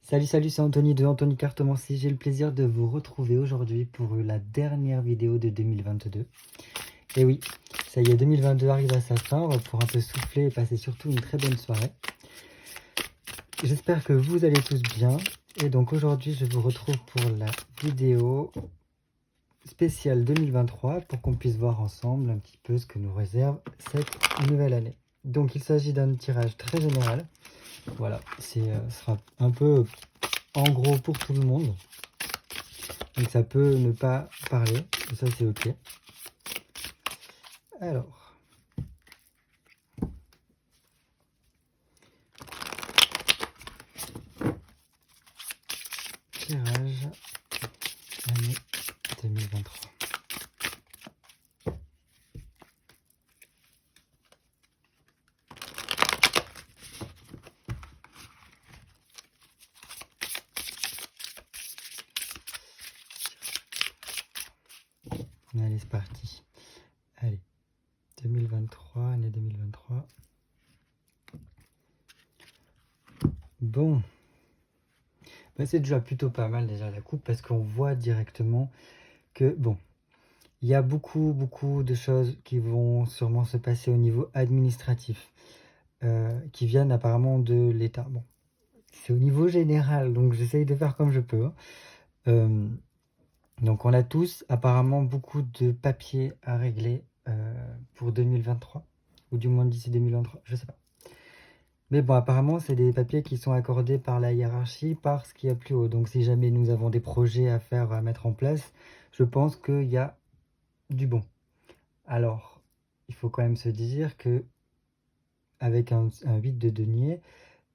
Salut, c'est Anthony de Anthony Cartomancie. J'ai le plaisir de vous retrouver aujourd'hui pour la dernière vidéo de 2022. Et oui, ça y est, 2022 arrive à sa fin. On va pouvoir un peu souffler et passer surtout une très bonne soirée. J'espère que vous allez tous bien. Et donc aujourd'hui, je vous retrouve pour la vidéo spéciale 2023 pour qu'on puisse voir ensemble un petit peu ce que nous réserve cette nouvelle année. Donc il s'agit d'un tirage très général. Voilà, ce sera un peu en gros pour tout le monde. Donc ça peut ne pas parler, ça c'est ok. Alors, tirage année 2023. Allez, c'est parti. Allez, 2023, année 2023. Bon, bah, c'est déjà plutôt pas mal déjà la coupe parce qu'on voit directement que, bon, il y a beaucoup de choses qui vont sûrement se passer au niveau administratif, qui viennent apparemment de l'État. Bon, c'est au niveau général, donc j'essaye de faire comme je peux. Donc on a tous apparemment beaucoup de papiers à régler pour 2023, ou du moins d'ici 2023, je sais pas. Mais bon, apparemment c'est des papiers qui sont accordés par la hiérarchie, par ce qu'il y a plus haut. Donc si jamais nous avons des projets à faire, à mettre en place, je pense qu'il y a du bon. Alors, il faut quand même se dire que avec un 8 de denier,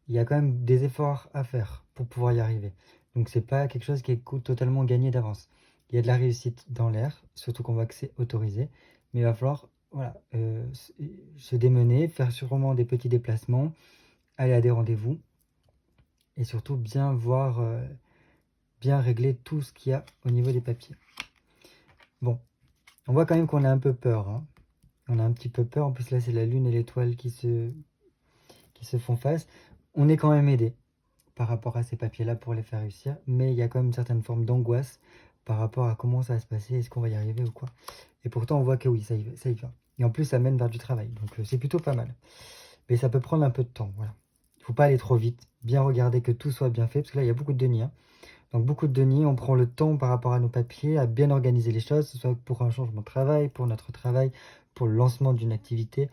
il y a quand même des efforts à faire pour pouvoir y arriver. Donc c'est pas quelque chose qui est totalement gagné d'avance. Il y a de la réussite dans l'air, surtout qu'on voit que c'est autorisé, mais il va falloir voilà, se démener, faire sûrement des petits déplacements, aller à des rendez-vous, et surtout bien voir, bien régler tout ce qu'il y a au niveau des papiers. Bon, on voit quand même qu'on a un peu peur, hein. On a un petit peu peur, en plus là c'est la lune et l'étoile qui se font face. On est quand même aidé par rapport à ces papiers-là pour les faire réussir, mais il y a quand même une certaine forme d'angoisse par rapport à comment ça va se passer, est-ce qu'on va y arriver ou quoi. Et pourtant, on voit que oui, ça y va. Et en plus, ça mène vers du travail, donc c'est plutôt pas mal. Mais ça peut prendre un peu de temps, voilà. Il ne faut pas aller trop vite, bien regarder que tout soit bien fait, parce que là, il y a beaucoup de deniers. Hein. Donc beaucoup de deniers, on prend le temps par rapport à nos papiers, à bien organiser les choses, que ce soit pour un changement de travail, pour notre travail, pour le lancement d'une activité,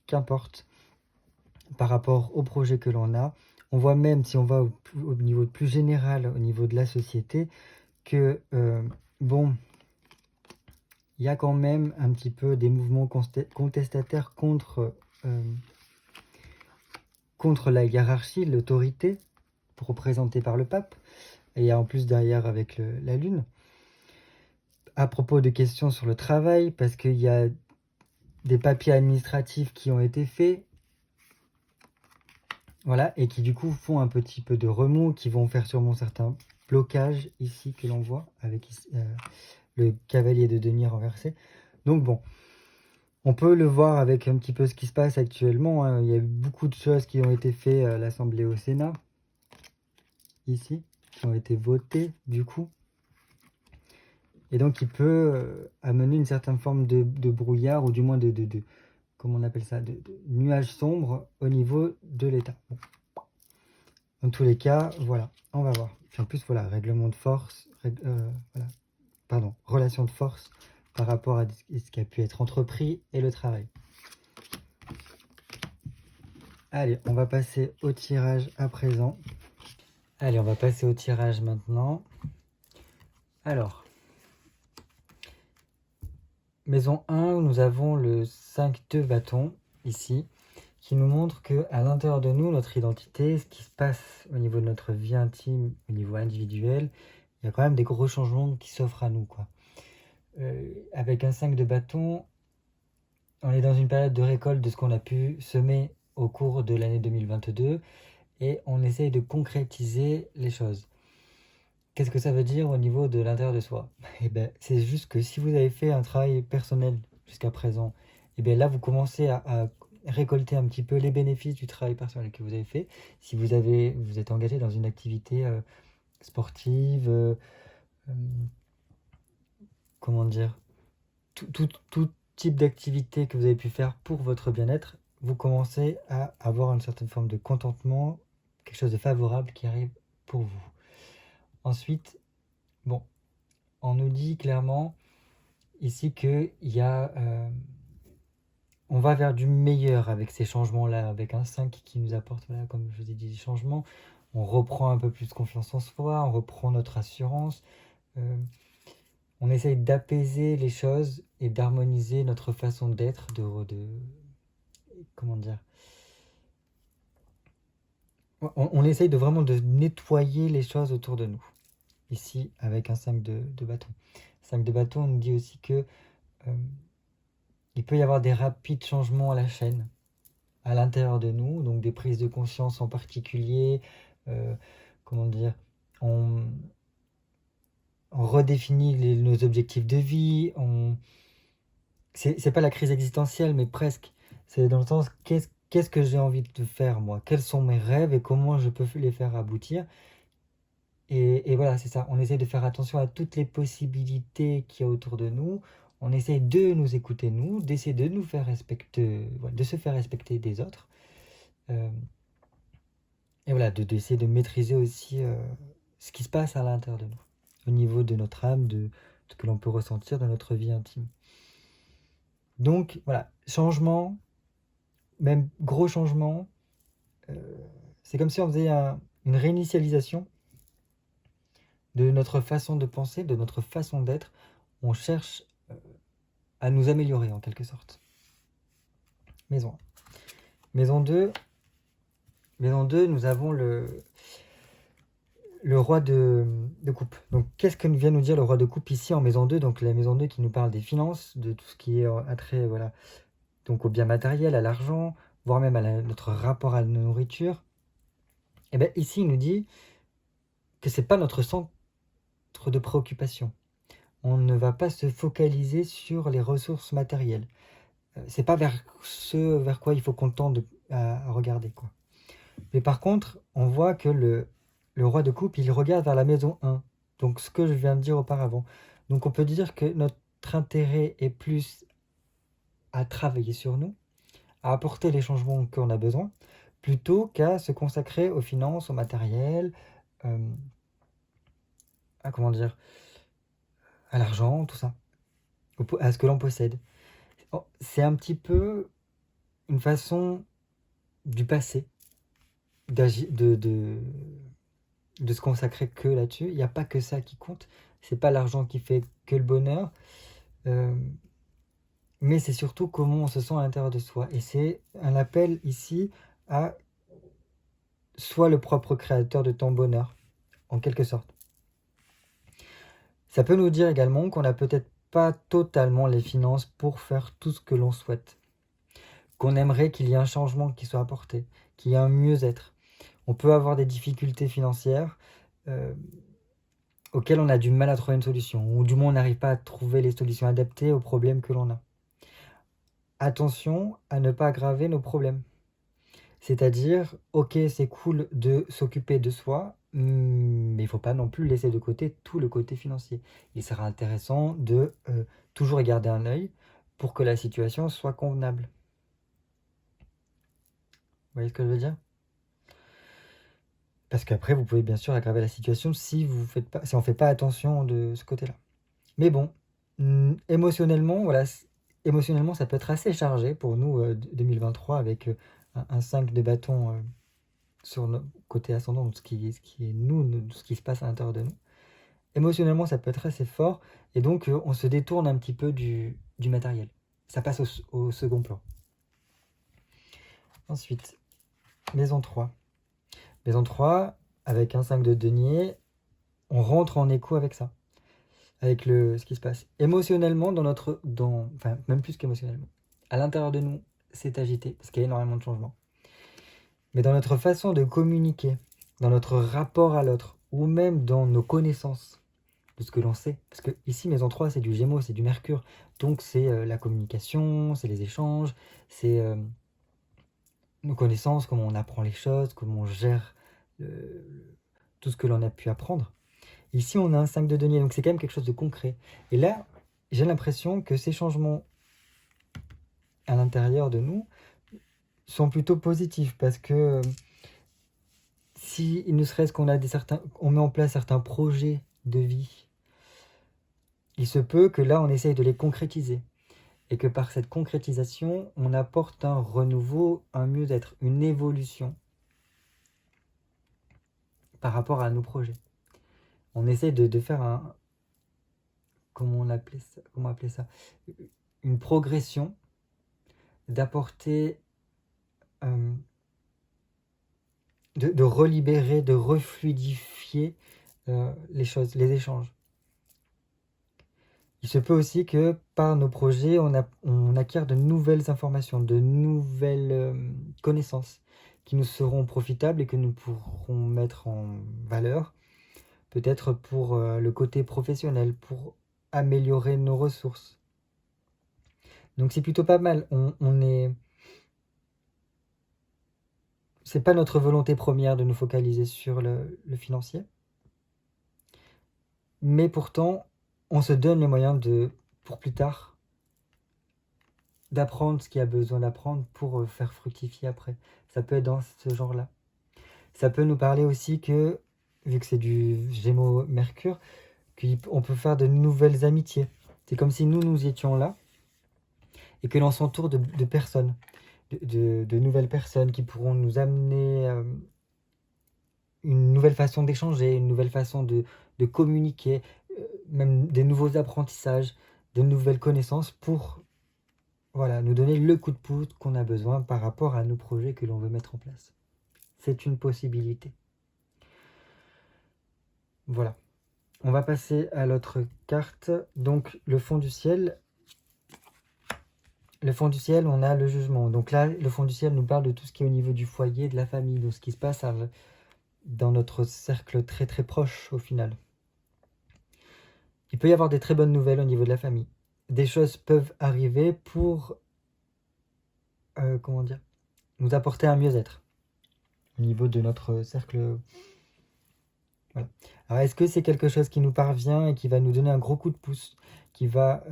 qu'importe, par rapport au projet que l'on a. On voit même, si on va au niveau plus général, au niveau de la société, que, bon, il y a quand même un petit peu des mouvements contestataires contre la hiérarchie, l'autorité, représentée par le pape, et en plus derrière avec la lune. À propos de questions sur le travail, parce qu'il y a des papiers administratifs qui ont été faits, voilà, et qui du coup font un petit peu de remous, qui vont faire sûrement certains blocages ici que l'on voit, avec le cavalier de denier renversé. Donc bon, on peut le voir avec un petit peu ce qui se passe actuellement. Hein. Il y a eu beaucoup de choses qui ont été faites à l'Assemblée au Sénat, ici, qui ont été votées du coup. Et donc il peut amener une certaine forme de brouillard, ou du moins de comment on appelle ça, de nuages sombres au niveau de l'État. Bon. Dans tous les cas, voilà, on va voir. Puis en plus, voilà, règlement de force, voilà, pardon, relation de force par rapport à ce qui a pu être entrepris et le travail. Allez, on va passer au tirage à présent. Allez, on va passer au tirage maintenant. Alors, maison 1, nous avons le 5 de bâton, ici, qui nous montre qu'à l'intérieur de nous, notre identité, ce qui se passe au niveau de notre vie intime, au niveau individuel, il y a quand même des gros changements qui s'offrent à nous, quoi. Avec un 5 de bâton, on est dans une période de récolte de ce qu'on a pu semer au cours de l'année 2022, et on essaye de concrétiser les choses. Qu'est-ce que ça veut dire au niveau de l'intérieur de soi? Eh ben, c'est juste que si vous avez fait un travail personnel jusqu'à présent, eh bien là, vous commencez à récolter un petit peu les bénéfices du travail personnel que vous avez fait. Si vous êtes engagé dans une activité sportive, comment dire, tout type d'activité que vous avez pu faire pour votre bien-être, vous commencez à avoir une certaine forme de contentement, quelque chose de favorable qui arrive pour vous. Ensuite, bon, on nous dit clairement ici qu'il y a... on va vers du meilleur avec ces changements-là, avec un 5 qui nous apporte, voilà, comme je vous ai dit, des changements. On reprend un peu plus confiance en soi, on reprend notre assurance. On essaye d'apaiser les choses et d'harmoniser notre façon d'être, comment dire, on essaye de vraiment de nettoyer les choses autour de nous. Ici, avec un 5 de bâton. 5 de bâton, on nous dit aussi que il peut y avoir des rapides changements à la chaîne, à l'intérieur de nous, donc des prises de conscience en particulier, comment dire, on redéfinit nos objectifs de vie, c'est pas la crise existentielle, mais presque. C'est dans le sens, qu'est-ce que j'ai envie de faire, moi? Quels sont mes rêves et comment je peux les faire aboutir? Et voilà, c'est ça. On essaie de faire attention à toutes les possibilités qu'il y a autour de nous. On essaie de nous écouter, nous, d'essayer de nous faire respecter, de se faire respecter des autres. Et voilà, d'essayer de maîtriser aussi ce qui se passe à l'intérieur de nous, au niveau de notre âme, de ce que l'on peut ressentir dans notre vie intime. Donc voilà, changement, même gros changement, c'est comme si on faisait une réinitialisation de notre façon de penser, de notre façon d'être. On cherche à nous améliorer en quelque sorte. Maison 1. Maison 2, nous avons le roi de coupe. Donc qu'est-ce que vient nous dire le roi de coupe ici en maison 2? Donc la maison 2 qui nous parle des finances, de tout ce qui est attrait, voilà, donc au bien matériel, à l'argent, voire même à notre rapport à la nourriture. Et bien ici il nous dit que c'est pas notre centre de préoccupation. On ne va pas se focaliser sur les ressources matérielles. C'est pas vers quoi il faut qu'on tende à regarder, quoi. Mais par contre, on voit que le roi de coupe, il regarde vers la maison 1. Donc ce que je viens de dire auparavant. Donc on peut dire que notre intérêt est plus à travailler sur nous, à apporter les changements qu'on a besoin, plutôt qu'à se consacrer aux finances, au matériel, à comment dire, à l'argent, tout ça, à ce que l'on possède. C'est un petit peu une façon du passé de se consacrer que là-dessus. Il n'y a pas que ça qui compte. C'est pas l'argent qui fait que le bonheur. Mais c'est surtout comment on se sent à l'intérieur de soi. Et c'est un appel ici à sois le propre créateur de ton bonheur, en quelque sorte. Ça peut nous dire également qu'on n'a peut-être pas totalement les finances pour faire tout ce que l'on souhaite. Qu'on aimerait qu'il y ait un changement qui soit apporté, qu'il y ait un mieux-être. On peut avoir des difficultés financières auxquelles on a du mal à trouver une solution, ou du moins on n'arrive pas à trouver les solutions adaptées aux problèmes que l'on a. Attention à ne pas aggraver nos problèmes. C'est-à-dire, ok, c'est cool de s'occuper de soi, mais il ne faut pas non plus laisser de côté tout le côté financier. Il sera intéressant de toujours y garder un œil pour que la situation soit convenable. Vous voyez ce que je veux dire? Parce qu'après, vous pouvez bien sûr aggraver la situation si on ne fait pas attention de ce côté-là. Mais bon, émotionnellement, voilà, émotionnellement, ça peut être assez chargé pour nous 2023 avec un 5 de bâton sur notre côté ascendant, donc ce qui est nous, ce qui se passe à l'intérieur de nous. Émotionnellement, ça peut être assez fort et donc on se détourne un petit peu du matériel. Ça passe au second plan. Ensuite, maison 3. Maison 3, avec un 5 de denier, on rentre en écho avec ça. Avec ce qui se passe. Émotionnellement, enfin, même plus qu'émotionnellement. À l'intérieur de nous, c'est agité, parce qu'il y a énormément de changements. Mais dans notre façon de communiquer, dans notre rapport à l'autre, ou même dans nos connaissances de ce que l'on sait, parce que ici, maison 3, c'est du Gémeaux, c'est du Mercure, donc c'est la communication, c'est les échanges, c'est nos connaissances, comment on apprend les choses, comment on gère tout ce que l'on a pu apprendre. Ici, on a un 5 de denier, donc c'est quand même quelque chose de concret. Et là, j'ai l'impression que ces changements à l'intérieur de nous sont plutôt positifs, parce que si il ne serait-ce qu'on a on met en place certains projets de vie, il se peut que là, on essaye de les concrétiser. Et que par cette concrétisation, on apporte un renouveau, un mieux-être, une évolution par rapport à nos projets. On essaie de faire un... Comment appeler ça? Une progression, d'apporter... de relibérer, de refluidifier les choses, les échanges. Il se peut aussi que par nos projets, on acquiert de nouvelles informations, de nouvelles connaissances qui nous seront profitables et que nous pourrons mettre en valeur, peut-être pour le côté professionnel, pour améliorer nos ressources. Donc c'est plutôt pas mal. C'est pas notre volonté première de nous focaliser sur le financier, mais pourtant, on se donne les moyens pour plus tard, d'apprendre ce qu'il y a besoin d'apprendre pour faire fructifier après. Ça peut être dans ce genre-là. Ça peut nous parler aussi que, vu que c'est du Gémeaux-Mercure, qu'on peut faire de nouvelles amitiés. C'est comme si nous étions là et que l'on s'entoure de personnes, de nouvelles personnes qui pourront nous amener une nouvelle façon d'échanger, une nouvelle façon de communiquer, même des nouveaux apprentissages, de nouvelles connaissances pour nous donner le coup de pouce qu'on a besoin par rapport à nos projets que l'on veut mettre en place. C'est une possibilité. Voilà. On va passer à l'autre carte. Donc, le fond du ciel. Le fond du ciel, on a le jugement. Donc là, le fond du ciel nous parle de tout ce qui est au niveau du foyer, de la famille, de ce qui se passe dans notre cercle très très proche au final. Il peut y avoir des très bonnes nouvelles au niveau de la famille. Des choses peuvent arriver pour, nous apporter un mieux-être au niveau de notre cercle. Voilà. Alors, est-ce que c'est quelque chose qui nous parvient et qui va nous donner un gros coup de pouce, qui va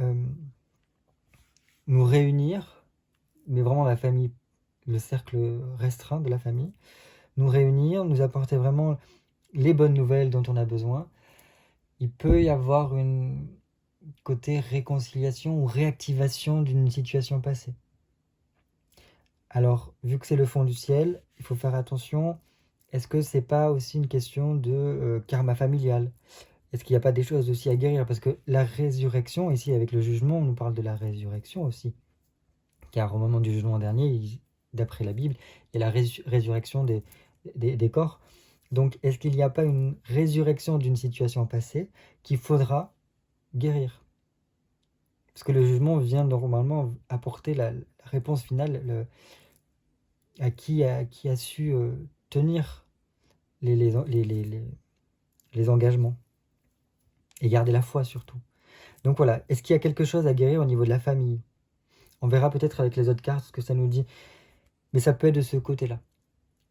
nous réunir, mais vraiment la famille, le cercle restreint de la famille, nous réunir, nous apporter vraiment les bonnes nouvelles dont on a besoin. Il peut y avoir une côté réconciliation ou réactivation d'une situation passée. Alors, vu que c'est le fond du ciel, il faut faire attention. Est-ce que c'est pas aussi une question de karma familial? Est-ce qu'il n'y a pas des choses aussi à guérir? Parce que la résurrection, ici avec le jugement, on nous parle de la résurrection aussi. Car au moment du jugement dernier, d'après la Bible, il y a la résurrection des corps. Donc, est-ce qu'il n'y a pas une résurrection d'une situation passée qu'il faudra guérir? Parce que le jugement vient normalement apporter la réponse finale à qui a su tenir les engagements et garder la foi surtout. Donc voilà, est-ce qu'il y a quelque chose à guérir au niveau de la famille? On verra peut-être avec les autres cartes ce que ça nous dit, mais ça peut être de ce côté-là.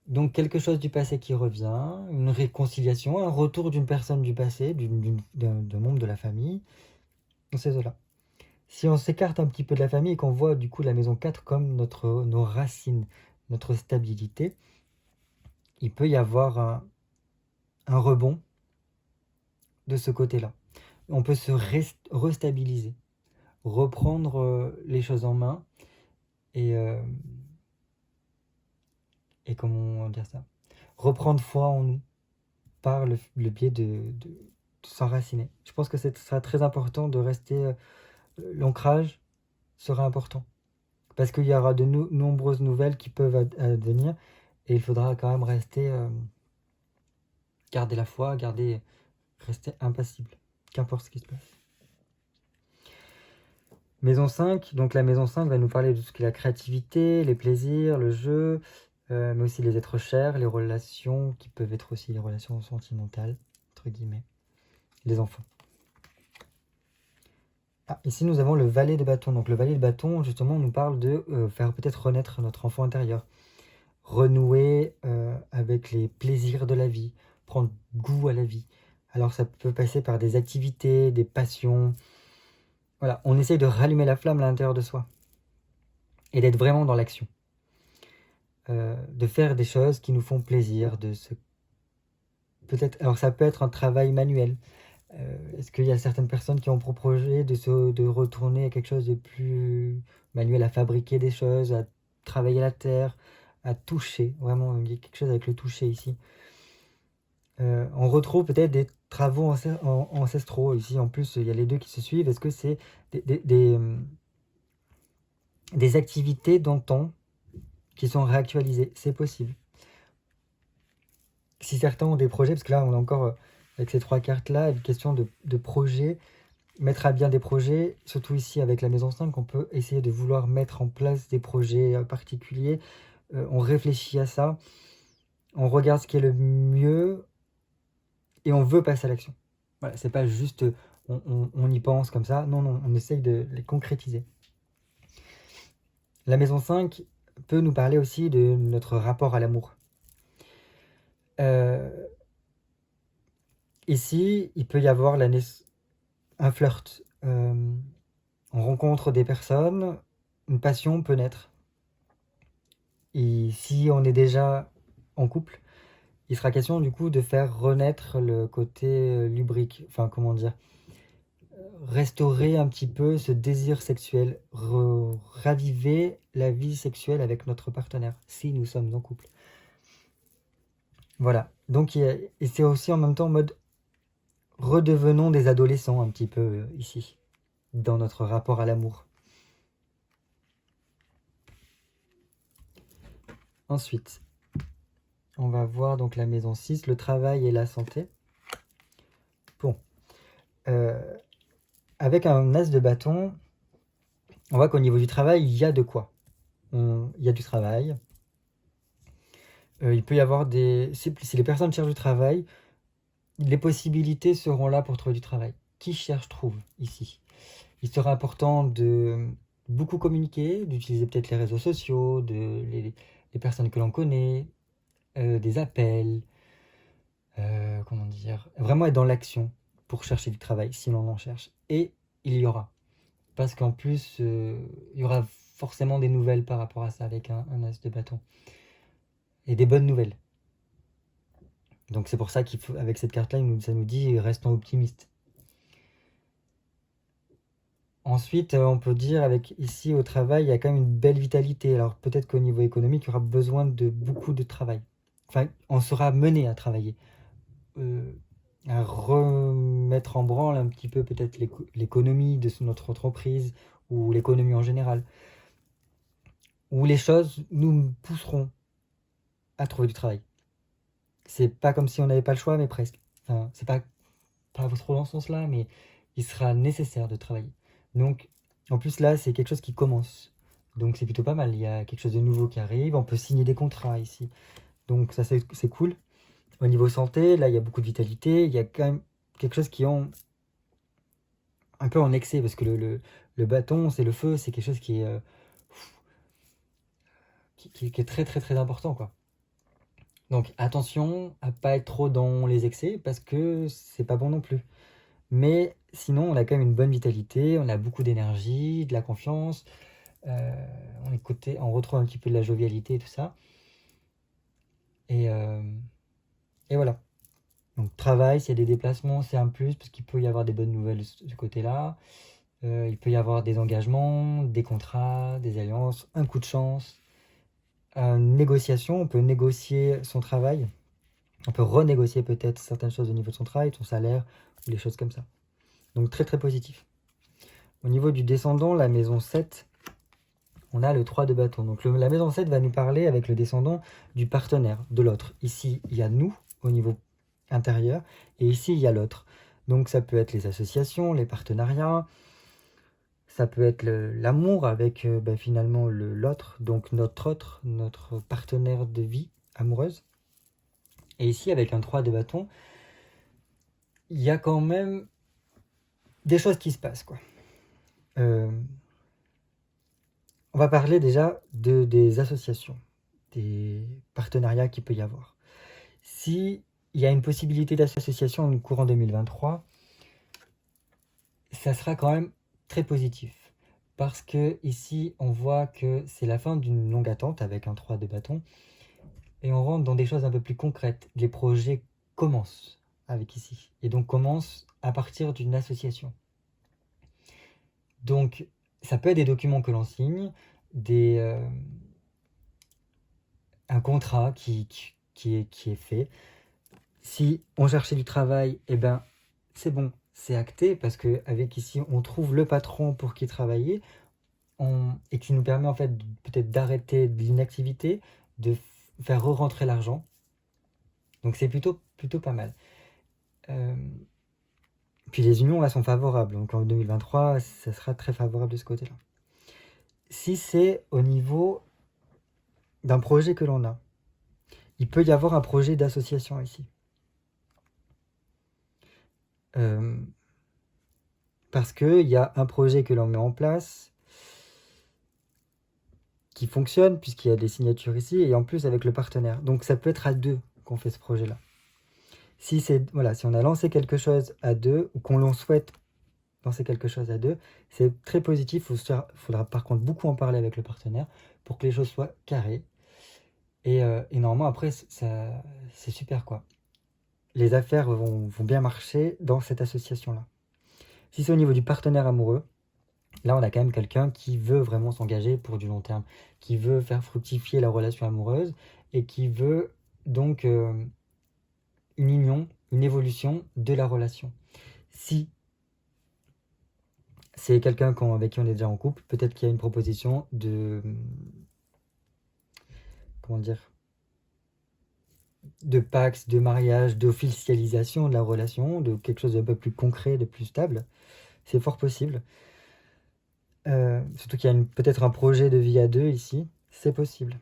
Donc quelque chose du passé qui revient, une réconciliation, un retour d'une personne du passé, d'un membre de la famille, c'est cela. Si on s'écarte un petit peu de la famille et qu'on voit du coup la maison 4 comme nos racines, notre stabilité, il peut y avoir un rebond de ce côté-là. On peut se restabiliser, reprendre les choses en main et comment dire ça, reprendre foi en nous par le biais de s'enraciner. Je pense que ce sera très important de rester, l'ancrage sera important parce qu'il y aura de nombreuses nouvelles qui peuvent advenir et il faudra quand même rester, garder la foi, rester impassible, qu'importe ce qui se passe. Maison 5, donc la maison 5 va nous parler de tout ce qui est la créativité, les plaisirs, le jeu, mais aussi les êtres chers, les relations qui peuvent être aussi les relations sentimentales, entre guillemets, les enfants. Ah, ici nous avons le valet de bâton. Donc le valet de bâton, justement, nous parle de faire peut-être renaître notre enfant intérieur. renouer avec les plaisirs de la vie, prendre goût à la vie. Alors ça peut passer par des activités, des passions. Voilà, on essaye de rallumer la flamme à l'intérieur de soi et d'être vraiment dans l'action. De faire des choses qui nous font plaisir, peut-être. Alors ça peut être un travail manuel. Est-ce qu'il y a certaines personnes qui ont pour projet de retourner à quelque chose de plus manuel, à fabriquer des choses, à travailler la terre, à toucher, vraiment, il y a quelque chose avec le toucher ici. On retrouve peut-être des travaux ancestraux ici, en plus il y a les deux qui se suivent. Est-ce que c'est des activités d'antan qui sont réactualisées? C'est possible. Si certains ont des projets, parce que là on a encore, avec ces 3 cartes-là, une question de projet, mettre à bien des projets, surtout ici avec la maison 5, on peut essayer de vouloir mettre en place des projets particuliers. On réfléchit à ça, on regarde ce qui est le mieux et on veut passer à l'action. Voilà, c'est pas juste on y pense comme ça, non, on essaye de les concrétiser. La maison 5 peut nous parler aussi de notre rapport à l'amour. Ici, il peut y avoir un flirt. On rencontre des personnes, une passion peut naître. Et si on est déjà en couple, il sera question du coup de faire renaître le côté lubrique, enfin comment dire, restaurer un petit peu ce désir sexuel, raviver la vie sexuelle avec notre partenaire, si nous sommes en couple. Voilà, donc et c'est aussi en même temps en mode redevenons des adolescents un petit peu ici, dans notre rapport à l'amour. Ensuite, on va voir donc la maison 6, le travail et la santé. Bon, avec un as de bâton, on voit qu'au niveau du travail, il y a de quoi. Il y a du travail. Il peut y avoir si les personnes cherchent du travail, les possibilités seront là pour trouver du travail. Qui cherche, trouve, ici. Il sera important de beaucoup communiquer, d'utiliser peut-être les réseaux sociaux, les personnes que l'on connaît, des appels, comment dire, vraiment être dans l'action pour chercher du travail, si l'on en cherche. Et il y aura. Parce qu'en plus, il y aura forcément des nouvelles par rapport à ça avec un as de bâton. Et des bonnes nouvelles. Donc c'est pour ça qu'avec cette carte-là, ça nous dit restons optimistes. Ensuite, on peut dire avec ici au travail, il y a quand même une belle vitalité. Alors peut-être qu'au niveau économique, il y aura besoin de beaucoup de travail. Enfin, on sera mené à travailler. À remettre en branle un petit peu peut-être l'économie de notre entreprise ou l'économie en général. Où les choses nous pousseront à trouver du travail. C'est pas comme si on n'avait pas le choix, mais presque. Enfin, c'est pas trop dans ce sens-là, mais il sera nécessaire de travailler. Donc, en plus là, c'est quelque chose qui commence. Donc c'est plutôt pas mal. Il y a quelque chose de nouveau qui arrive. On peut signer des contrats ici. Donc ça, c'est cool. Au niveau santé, là, il y a beaucoup de vitalité. Il y a quand même quelque chose qui est un peu en excès, parce que le bâton, c'est le feu, c'est quelque chose qui est très très très important, quoi. Donc attention à pas être trop dans les excès, parce que c'est pas bon non plus. Mais sinon, on a quand même une bonne vitalité, on a beaucoup d'énergie, de la confiance, on retrouve un petit peu de la jovialité et tout ça. Et voilà. Donc travail, s'il y a des déplacements, c'est un plus, parce qu'il peut y avoir des bonnes nouvelles de ce côté-là. Il peut y avoir des engagements, des contrats, des alliances, un coup de chance. Négociation, on peut négocier son travail. On peut renégocier peut-être certaines choses au niveau de son travail, de son salaire, ou des choses comme ça. Donc très très positif. Au niveau du descendant, la maison 7, on a le 3 de bâton. Donc la maison 7 va nous parler avec le descendant du partenaire, de l'autre. Ici, il y a nous au niveau intérieur, et ici, il y a l'autre. Donc ça peut être les associations, les partenariats, ça peut être l'amour avec finalement l'autre, donc notre partenaire de vie amoureuse. Et ici, avec un 3 de bâton, il y a quand même des choses qui se passent, quoi. On va parler déjà des associations. des partenariats qu'il peut y avoir. Si il y a une possibilité d'association dans le courant 2023, ça sera quand même très positif. Parce que ici, on voit que c'est la fin d'une longue attente avec un 3 de bâton. Et on rentre dans des choses un peu plus concrètes. Les projets commencent avec ici. Et donc commencent à partir d'une association. Donc, ça peut être des documents que l'on signe, un contrat qui est fait. Si on cherchait du travail, eh ben, c'est bon, c'est acté, parce qu'avec ici, on trouve le patron pour qui travailler, et qui nous permet en fait peut-être d'arrêter l'inactivité, de faire re-rentrer l'argent. Donc c'est plutôt pas mal. Puis les unions là sont favorables, donc en 2023, ça sera très favorable de ce côté-là. Si c'est au niveau d'un projet que l'on a, il peut y avoir un projet d'association ici. Parce qu'il y a un projet que l'on met en place qui fonctionne, puisqu'il y a des signatures ici, et en plus avec le partenaire. Donc ça peut être à deux qu'on fait ce projet-là. Si on a lancé quelque chose à deux, ou qu'on l'on souhaite lancer quelque chose à deux, c'est très positif. Il faudra par contre beaucoup en parler avec le partenaire pour que les choses soient carrées. Et normalement, après, c'est super, quoi. Les affaires vont bien marcher dans cette association-là. Si c'est au niveau du partenaire amoureux, là, on a quand même quelqu'un qui veut vraiment s'engager pour du long terme, qui veut faire fructifier la relation amoureuse et qui veut donc une union, une évolution de la relation. Si c'est quelqu'un avec qui on est déjà en couple, peut-être qu'il y a une proposition de pacte, de mariage, d'officialisation de la relation, de quelque chose d'un peu plus concret, de plus stable. C'est fort possible. Surtout qu'il y a peut-être un projet de vie à deux ici, c'est possible.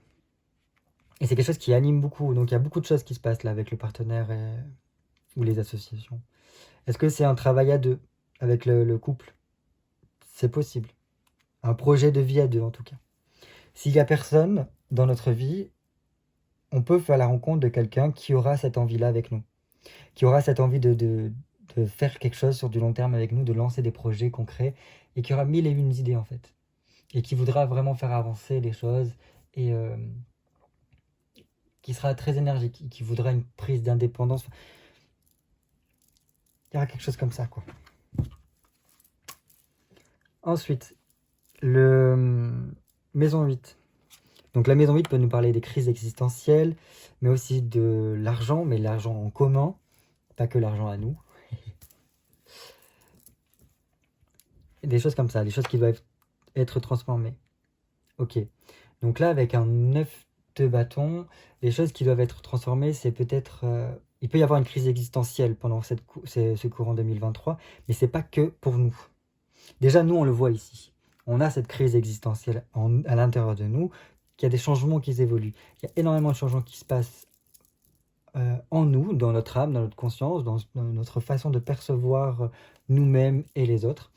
Et c'est quelque chose qui anime beaucoup, donc il y a beaucoup de choses qui se passent là avec le partenaire ou les associations. Est-ce que c'est un travail à deux avec le couple? C'est possible. Un projet de vie à deux en tout cas. S'il n'y a personne dans notre vie, on peut faire la rencontre de quelqu'un qui aura cette envie-là avec nous, qui aura cette envie de faire quelque chose sur du long terme avec nous, de lancer des projets concrets, et qui aura mille et une idées en fait, et qui voudra vraiment faire avancer les choses, et qui sera très énergique, et qui voudra une prise d'indépendance. Il y aura quelque chose comme ça, quoi. Ensuite, maison 8. Donc la maison 8 peut nous parler des crises existentielles, mais aussi de l'argent, mais l'argent en commun, pas que l'argent à nous. Des choses comme ça, des choses qui doivent être transformées. Ok. Donc là, avec un 9 de bâton, les choses qui doivent être transformées, c'est peut-être... il peut y avoir une crise existentielle pendant ce courant 2023, mais c'est pas que pour nous. Déjà, nous, on le voit ici. On a cette crise existentielle à l'intérieur de nous, qu'il y a des changements qui évoluent. Il y a énormément de changements qui se passent en nous, dans notre âme, dans notre conscience, dans notre façon de percevoir nous-mêmes et les autres.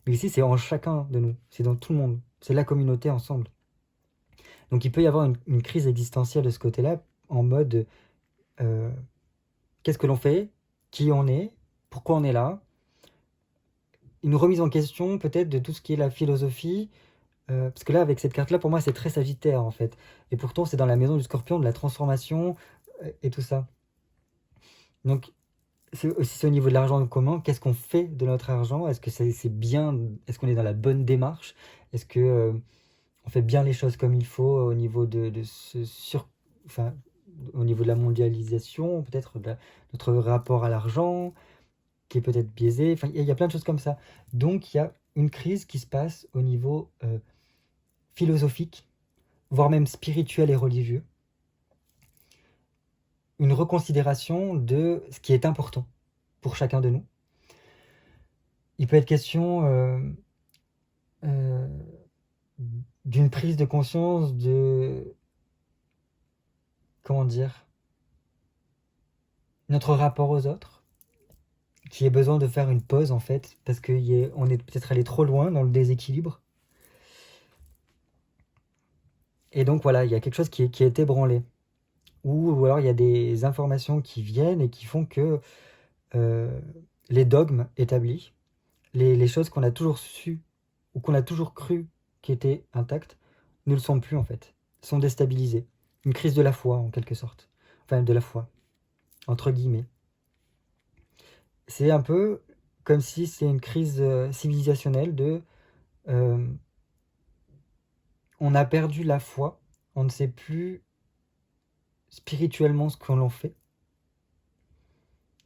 Mais ici, c'est en chacun de nous, c'est dans tout le monde, c'est la communauté ensemble. Donc il peut y avoir une crise existentielle de ce côté-là, en mode qu'est-ce que l'on fait, qui on est, pourquoi on est là, une remise en question peut-être de tout ce qui est la philosophie, parce que là, avec cette carte-là, pour moi, c'est très Sagittaire, en fait. Et pourtant, c'est dans la maison du Scorpion, de la transformation, et tout ça. Donc, c'est au niveau de l'argent commun, qu'est-ce qu'on fait de notre argent? Est-ce que c'est bien? Est-ce qu'on est dans la bonne démarche? Est-ce que on fait bien les choses comme il faut au niveau enfin, au niveau de la mondialisation, peut-être notre rapport à l'argent, qui est peut-être biaisé. Enfin, il y a plein de choses comme ça. Donc, il y a une crise qui se passe au niveau philosophique, voire même spirituel et religieux. Une reconsidération de ce qui est important pour chacun de nous. Il peut être question d'une prise de conscience de... Comment dire? Notre rapport aux autres, qui ait besoin de faire une pause en fait, parce qu'on est peut-être allé trop loin dans le déséquilibre. Et donc voilà, il y a quelque chose qui a été ébranlé. Ou alors il y a des informations qui viennent et qui font que les dogmes établis, les choses qu'on a toujours su ou qu'on a toujours cru qui étaient intactes, ne le sont plus en fait, sont déstabilisées. Une crise de la foi en quelque sorte. Enfin de la foi, entre guillemets. C'est un peu comme si c'est une crise civilisationnelle de on a perdu la foi, on ne sait plus spirituellement ce qu'on en fait.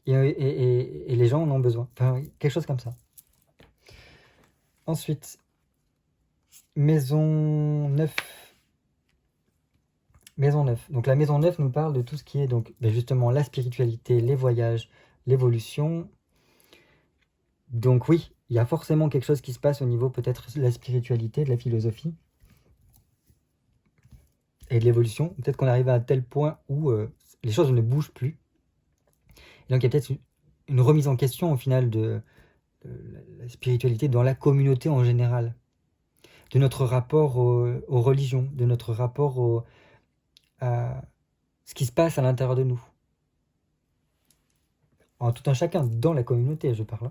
Et les gens en ont besoin. Enfin, quelque chose comme ça. Ensuite, maison 9. Maison 9. Donc la maison 9 nous parle de tout ce qui est donc justement la spiritualité, les voyages, l'évolution. Donc oui, il y a forcément quelque chose qui se passe au niveau peut-être de la spiritualité, de la philosophie et de l'évolution. Peut-être qu'on arrive à un tel point où les choses ne bougent plus. Et donc il y a peut-être une remise en question au final de la spiritualité dans la communauté en général. De notre rapport aux religions, de notre rapport à ce qui se passe à l'intérieur de nous. En tout un chacun, dans la communauté, je parle.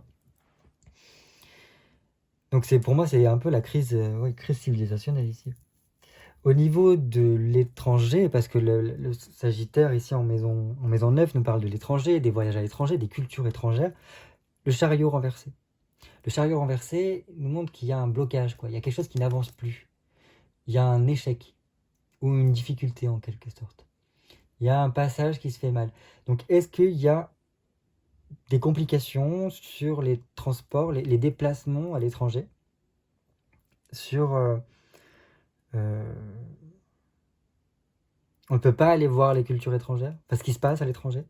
Donc pour moi, c'est un peu la crise civilisationnelle ici. Au niveau de l'étranger, parce que le Sagittaire ici en maison 9 nous parle de l'étranger, des voyages à l'étranger, des cultures étrangères, le chariot renversé. Le chariot renversé nous montre qu'il y a un blocage, quoi. Il y a quelque chose qui n'avance plus. Il y a un échec ou une difficulté en quelque sorte. Il y a un passage qui se fait mal. Donc est-ce qu'il y a des complications sur les transports, les déplacements à l'étranger, sur on ne peut pas aller voir les cultures étrangères parce qu'il se passe à l'étranger,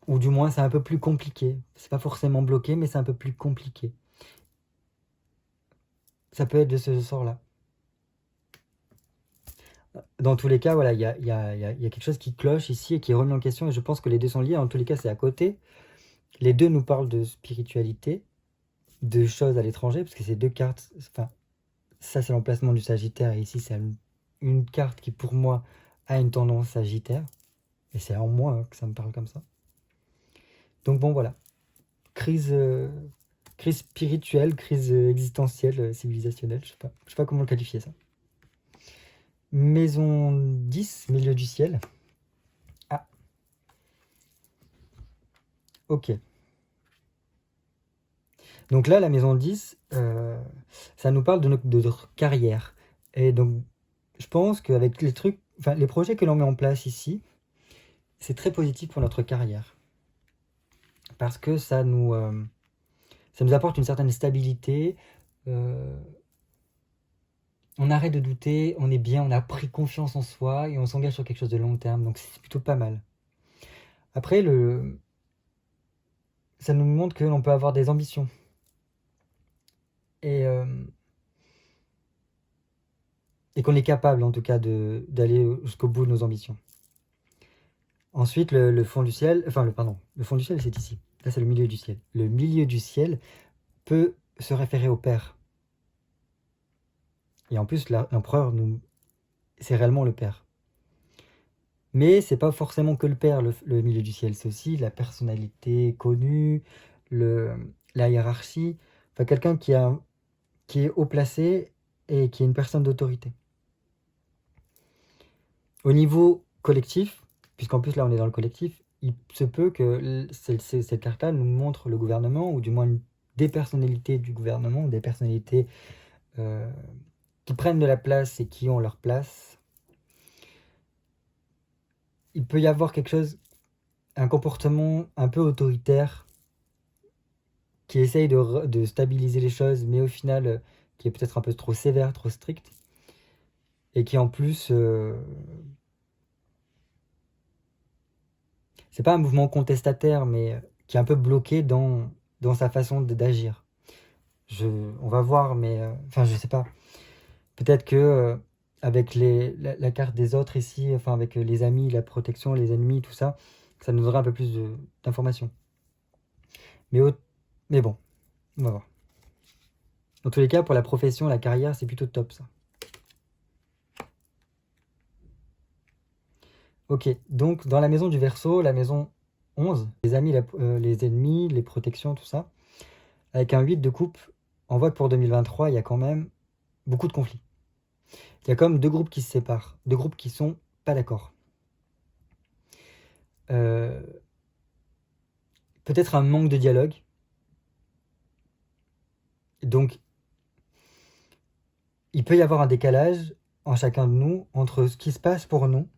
ou du moins c'est un peu plus compliqué. C'est pas forcément bloqué, mais c'est un peu plus compliqué. Ça peut être de ce sort-là. Dans tous les cas, voilà, il y a quelque chose qui cloche ici et qui est remis en question, et je pense que les deux sont liés. En tous les cas, c'est à côté. Les deux nous parlent de spiritualité, de choses à l'étranger, parce que ces deux cartes, enfin, ça c'est l'emplacement du Sagittaire, et ici c'est une carte qui pour moi a une tendance Sagittaire, et c'est en moi que ça me parle comme ça. Donc bon, voilà, crise spirituelle, crise existentielle, civilisationnelle, je sais pas comment le qualifier ça. Maison 10, milieu du ciel. Ah, ok. Donc là, la maison 10, ça nous parle de notre carrière. Et donc, je pense qu'avec les trucs, enfin, les projets que l'on met en place ici, c'est très positif pour notre carrière. Parce que ça nous apporte une certaine stabilité. On arrête de douter, on est bien, on a pris confiance en soi et on s'engage sur quelque chose de long terme. Donc c'est plutôt pas mal. Après, ça nous montre que l'on peut avoir des ambitions. Et qu'on est capable, en tout cas, d'aller jusqu'au bout de nos ambitions. Ensuite, le fond du ciel, le fond du ciel, c'est ici. Là, c'est le milieu du ciel. Le milieu du ciel peut se référer au Père. Et en plus, l'empereur, c'est réellement le Père. Mais c'est pas forcément que le Père, le milieu du ciel. C'est aussi la personnalité connue, la hiérarchie. Enfin, quelqu'un qui est haut placé et qui est une personne d'autorité. Au niveau collectif, puisqu'en plus là on est dans le collectif, il se peut que cette carte-là nous montre le gouvernement, ou du moins des personnalités du gouvernement, des personnalités qui prennent de la place et qui ont leur place. Il peut y avoir quelque chose, un comportement un peu autoritaire qui essaye de stabiliser les choses, mais au final qui est peut-être un peu trop sévère, trop strict, et qui en plus c'est pas un mouvement contestataire, mais qui est un peu bloqué dans sa façon d'agir. On va voir, mais je sais pas. Peut-être que avec la carte des autres ici, enfin avec les amis, la protection, les ennemis, tout ça, ça nous donnera un peu plus d'informations. Mais bon, on va voir. Dans tous les cas, pour la profession, la carrière, c'est plutôt top ça. Ok, donc dans la maison du Verseau, la maison 11, les amis, les ennemis, les protections, tout ça, avec un 8 de coupe, on voit que pour 2023, il y a quand même beaucoup de conflits. Il y a comme deux groupes qui se séparent, deux groupes qui sont pas d'accord. Peut-être un manque de dialogue. Donc, il peut y avoir un décalage en chacun de nous entre ce qui se passe pour nous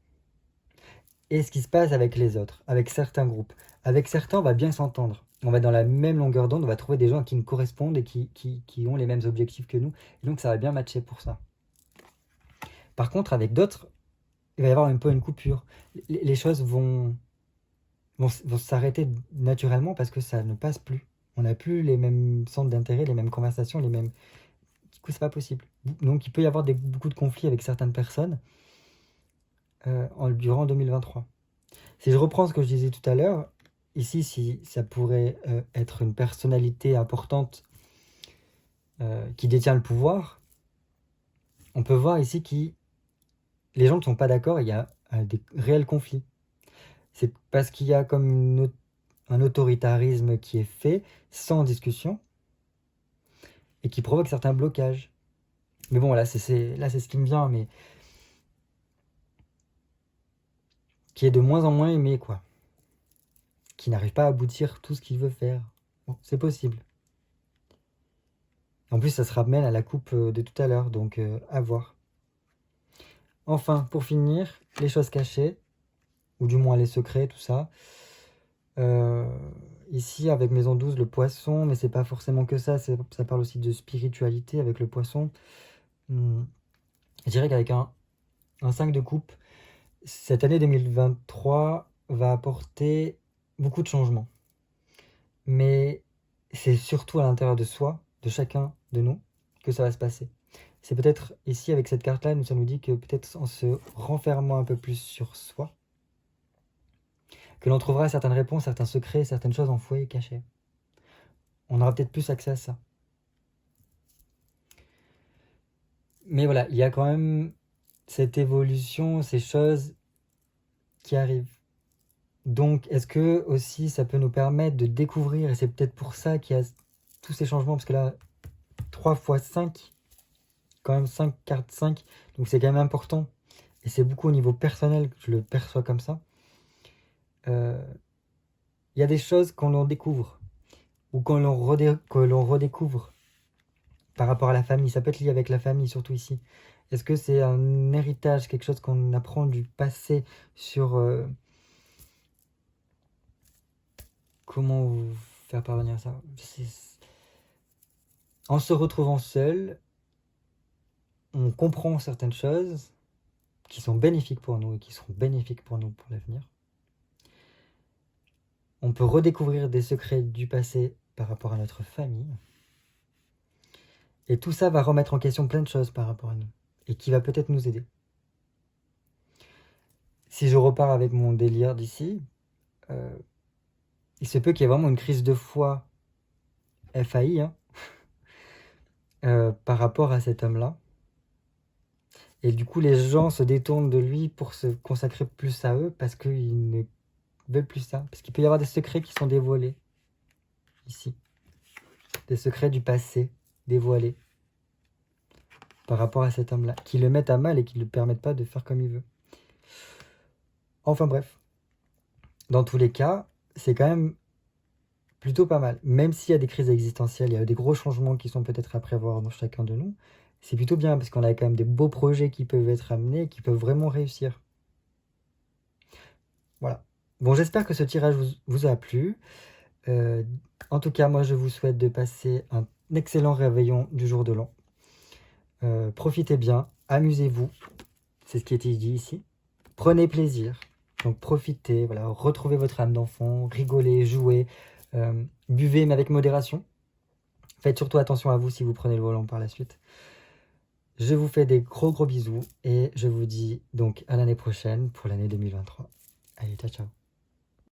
et ce qui se passe avec les autres, avec certains groupes. Avec certains, on va bien s'entendre. On va être dans la même longueur d'onde, on va trouver des gens qui nous correspondent et qui ont les mêmes objectifs que nous. Et donc, ça va bien matcher pour ça. Par contre, avec d'autres, il va y avoir un peu une coupure. Les choses vont s'arrêter naturellement parce que ça ne passe plus. On n'a plus les mêmes centres d'intérêt, les mêmes conversations, les mêmes... Du coup, c'est pas possible. Donc, il peut y avoir beaucoup de conflits avec certaines personnes durant 2023. Si je reprends ce que je disais tout à l'heure, ici, si ça pourrait être une personnalité importante qui détient le pouvoir, on peut voir ici que les gens ne sont pas d'accord, il y a des réels conflits. C'est parce qu'il y a comme un autoritarisme qui est fait sans discussion et qui provoque certains blocages. Mais bon, là, c'est ce qui me vient, mais qui est de moins en moins aimé, quoi. Qui n'arrive pas à aboutir tout ce qu'il veut faire. Bon, c'est possible. En plus, ça se ramène à la coupe de tout à l'heure, donc à voir. Enfin, pour finir, les choses cachées, ou du moins les secrets, tout ça. Ici, avec Maison 12, le poisson, mais c'est pas forcément que ça, ça parle aussi de spiritualité avec le poisson. Je dirais qu'avec un 5 de coupe, cette année 2023 va apporter beaucoup de changements. Mais c'est surtout à l'intérieur de soi, de chacun de nous, que ça va se passer. C'est peut-être ici, avec cette carte-là, ça nous dit que peut-être en se renfermant un peu plus sur soi, que l'on trouvera certaines réponses, certains secrets, certaines choses enfouies et cachées. On aura peut-être plus accès à ça. Mais voilà, il y a quand même cette évolution, ces choses qui arrivent. Donc, est-ce que aussi ça peut nous permettre de découvrir, et c'est peut-être pour ça qu'il y a tous ces changements, parce que là, 3 x 5, quand même 5 cartes 5, donc c'est quand même important. Et c'est beaucoup au niveau personnel que je le perçois comme ça. Il y a des choses qu'on l'on découvre, ou qu'on l'on redécouvre par rapport à la famille. Ça peut être lié avec la famille, surtout ici. Est-ce que c'est un héritage, quelque chose qu'on apprend du passé sur... comment vous faire parvenir ça? En se retrouvant seul, on comprend certaines choses qui sont bénéfiques pour nous et qui seront bénéfiques pour nous pour l'avenir. On peut redécouvrir des secrets du passé par rapport à notre famille. Et tout ça va remettre en question plein de choses par rapport à nous. Et qui va peut-être nous aider. Si je repars avec mon délire d'ici, il se peut qu'il y ait vraiment une crise de foi FAI par rapport à cet homme-là. Et du coup, les gens se détournent de lui pour se consacrer plus à eux parce qu'ils ne veulent plus ça. Parce qu'il peut y avoir des secrets qui sont dévoilés ici. Des secrets du passé dévoilés par rapport à cet homme-là, qui le mettent à mal et qui ne le permettent pas de faire comme il veut. Enfin bref, dans tous les cas, c'est quand même plutôt pas mal. Même s'il y a des crises existentielles, il y a des gros changements qui sont peut-être à prévoir dans chacun de nous, c'est plutôt bien parce qu'on a quand même des beaux projets qui peuvent être amenés, qui peuvent vraiment réussir. Voilà. Bon, j'espère que ce tirage vous a plu. En tout cas, moi, je vous souhaite de passer un excellent réveillon du jour de l'an. Profitez bien, amusez-vous. C'est ce qui était dit ici. Prenez plaisir. Donc profitez, voilà, retrouvez votre âme d'enfant, rigolez, jouez, buvez mais avec modération. Faites surtout attention à vous si vous prenez le volant par la suite. Je vous fais des gros bisous et je vous dis donc à l'année prochaine pour l'année 2023. Allez, ciao ciao.